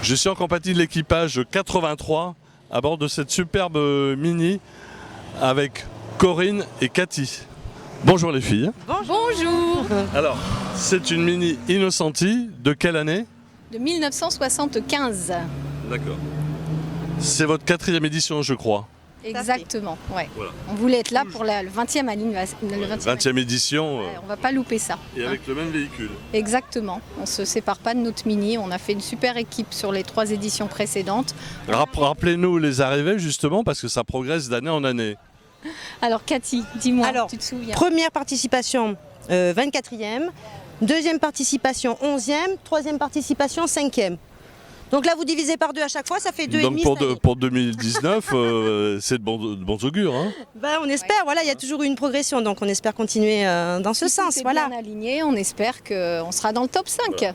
Je suis en compagnie de l'équipage 83 à bord de cette superbe Mini avec Corinne et Cathy. Bonjour les filles. Bonjour. Alors, c'est une Mini Innocenti de quelle année? De 1975. D'accord. C'est votre 4e édition, je crois. Exactement, ouais. Voilà. On voulait être là pour le 20e anniversaire. 20e édition. On va pas louper ça. Et avec le même véhicule. Exactement. On se sépare pas de notre Mini. On a fait une super équipe sur les 3 éditions précédentes. Rappelez-nous les arrivées justement parce que ça progresse d'année en année. Alors Cathy, dis-moi, Alors, tu te souviens? Première participation, 24e. Deuxième participation, 11e. Troisième participation, 5e. Donc là, vous divisez par 2 à chaque fois, ça fait 2,5. Donc pour 2019, c'est de bons augures. Hein. On espère, voilà, il y a toujours eu une progression, donc on espère continuer dans ce Si sens. tout est Voilà. bien aligné, on espère qu'on sera dans le top 5. Voilà.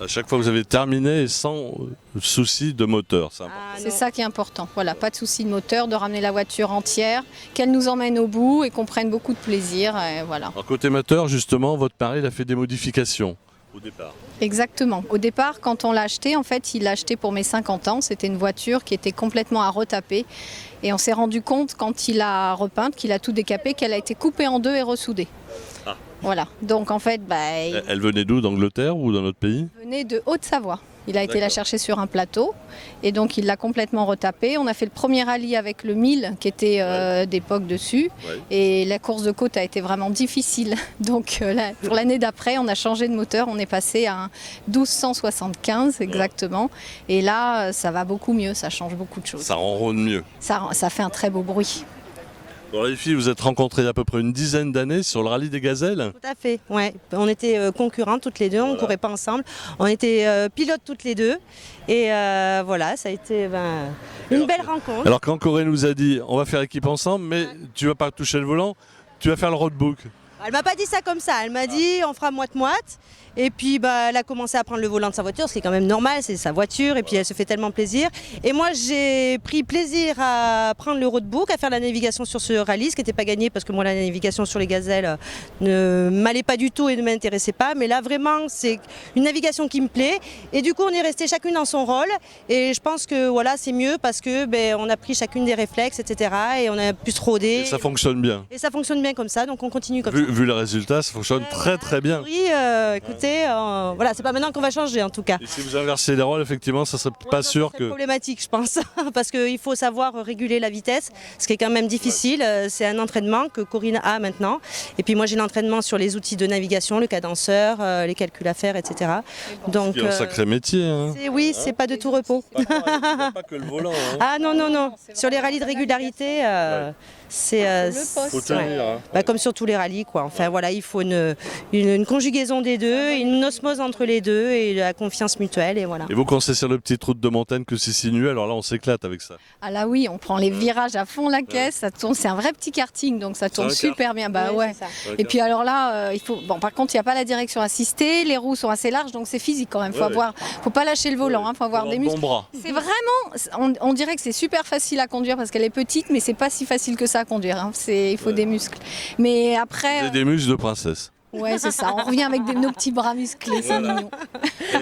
À chaque fois que vous avez terminé sans souci de moteur. C'est important. C'est ça qui est important. Voilà, pas de souci de moteur, de ramener la voiture entière, qu'elle nous emmène au bout et qu'on prenne beaucoup de plaisir. Et voilà. Alors, côté moteur, justement, votre mari il a fait des modifications au départ. Exactement. Au départ, quand on l'a acheté, en fait, il l'a acheté pour mes 50 ans. C'était une voiture qui était complètement à retaper. Et on s'est rendu compte, quand il a repeinte, qu'il a tout décapé, qu'elle a été coupée en 2 et ressoudée. Ah. Voilà. Donc, en fait, Elle venait d'où? D'Angleterre ou d'un autre pays? il venait de Haute-Savoie. Il a été la D'accord. chercher sur un plateau et donc il l'a complètement retapé. On a fait le premier rallye avec le 1000 qui était d'époque dessus Ouais. et la course de côte a été vraiment difficile. Donc pour l'année d'après, on a changé de moteur, on est passé à un 1275 exactement. Et là, ça va beaucoup mieux, ça change beaucoup de choses. Ça ronronne mieux. Ça fait un très beau bruit. Bon, les filles, vous êtes rencontrées il y a à peu près une dizaine d'années sur le rallye des gazelles. Tout à fait, ouais. On était concurrentes toutes les deux, on ne Voilà. courait pas ensemble. On était pilotes toutes les deux. Et voilà, ça a été une belle rencontre. Alors quand Corinne nous a dit on va faire équipe ensemble, mais tu vas pas toucher le volant, tu vas faire le roadbook. Elle m'a pas dit ça comme ça, elle m'a dit on fera moite-moite. Et puis elle a commencé à prendre le volant de sa voiture, ce qui est quand même normal, c'est sa voiture, et puis elle se fait tellement plaisir. Et moi j'ai pris plaisir à prendre le roadbook, à faire la navigation sur ce rallye, ce qui n'était pas gagné parce que moi la navigation sur les gazelles ne m'allait pas du tout et ne m'intéressait pas. Mais là vraiment c'est une navigation qui me plaît. Et du coup on est resté chacune dans son rôle. Et je pense que voilà c'est mieux parce que on a pris chacune des réflexes, etc. Et on a pu se rôder. Et ça fonctionne bien. Et ça fonctionne bien comme ça, donc on continue comme ça. Vu le résultat, ça fonctionne très très bien. Oui, écoutez, voilà, c'est pas maintenant qu'on va changer en tout cas. Et si vous inversez les rôles, effectivement, ça serait pas sûr C'est que... problématique, je pense, parce qu'il faut savoir réguler la vitesse, ce qui est quand même difficile. C'est un entraînement que Corinne a maintenant. Et puis moi, j'ai l'entraînement sur les outils de navigation, le cadenceur, les calculs à faire, etc. Donc, C'est un sacré métier. Hein. oui, c'est pas de tout repos. Pas que le volant. Hein. Ah non, non, non. Sur les rallyes de régularité, c'est Faut tenir. Hein. comme sur tous les rallyes, quoi. Enfin voilà, il faut une conjugaison des deux, une osmose entre les deux et la confiance mutuelle, et voilà. Et vous, quand c'est sur le petit route de montagne que c'est sinueux, alors là, on s'éclate avec ça. Ah là oui, on prend les virages à fond la caisse, ça tourne, c'est un vrai petit karting, donc ça tourne un super bien. Bah Ouais, ouais. c'est ça. Et puis alors là, il faut. Bon, par contre, il n'y a pas la direction assistée, les roues sont assez larges, donc c'est physique quand même. Faut pas lâcher le volant, faut avoir des muscles. Bon bras. C'est vraiment, on dirait que c'est super facile à conduire parce qu'elle est petite, mais c'est pas si facile que ça à conduire. Hein. Il faut des muscles. Mais après, J'ai des muscles de princesse. ouais, c'est ça. On revient avec nos petits bras musclés, c'est mignon.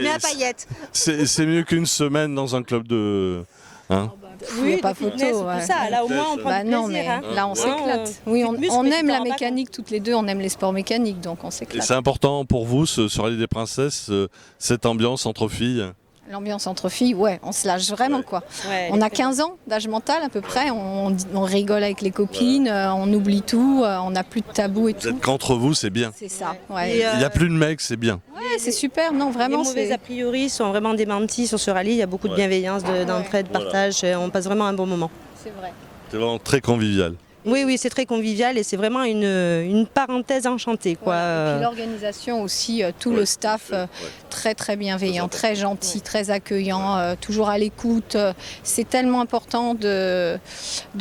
Mais à paillettes. C'est mieux qu'une semaine dans un club de... Hein. Il n'y a pas de fitness, photo. c'est Ouais. pour ça. Là, au moins, on prend Bah du non, plaisir. mais hein. là, on s'éclate. on- Oui, tu te muscles, on mais tu aime t'en la rends pas mécanique toutes les deux, on aime les sports mécaniques, donc on Et s'éclate. c'est important pour vous, ce rallye des princesses, cette ambiance entre filles. L'ambiance entre filles, ouais, on se lâche vraiment quoi. Ouais, On a 15 ans d'âge mental à peu près, on rigole avec les copines, on oublie tout, on n'a plus de tabou et Vous tout. êtes qu'entre vous, c'est bien. C'est ça, Et, ouais. Il n'y a plus de mecs, c'est bien. Ouais, c'est super, non, Les vraiment, mauvais c'est... a priori sont vraiment démentis sur ce rallye. Il y a beaucoup de bienveillance, d'entraide, de Voilà. partage. On passe vraiment un bon moment. C'est vrai. C'est vraiment très convivial. Oui, oui, c'est très convivial et c'est vraiment une parenthèse enchantée, quoi. Voilà. Et puis l'organisation aussi, tout le staff très très bienveillant, très gentil, très accueillant, toujours à l'écoute. C'est tellement important de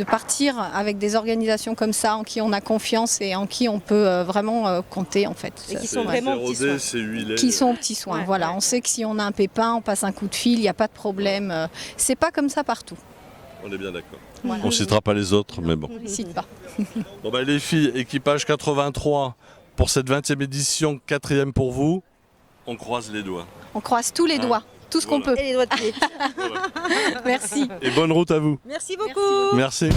partir avec des organisations comme ça en qui on a confiance et en qui on peut vraiment compter en fait. Et qui sont vraiment petits soins. c'est huilé. Qui sont aux petits soins. Ouais, Voilà, ouais. on sait que si on a un pépin, on passe un coup de fil, il n'y a pas de problème. C'est pas comme ça partout. On est bien d'accord. Voilà. On ne citera pas les autres, mais bon. On ne cite pas. Bon bah, les filles, équipage 83 pour cette 20e édition, 4e pour vous. On croise les doigts. On croise tous les doigts. tout ce qu'on peut. Et les doigts de pied. Merci. Et bonne route à vous. Merci beaucoup. Merci.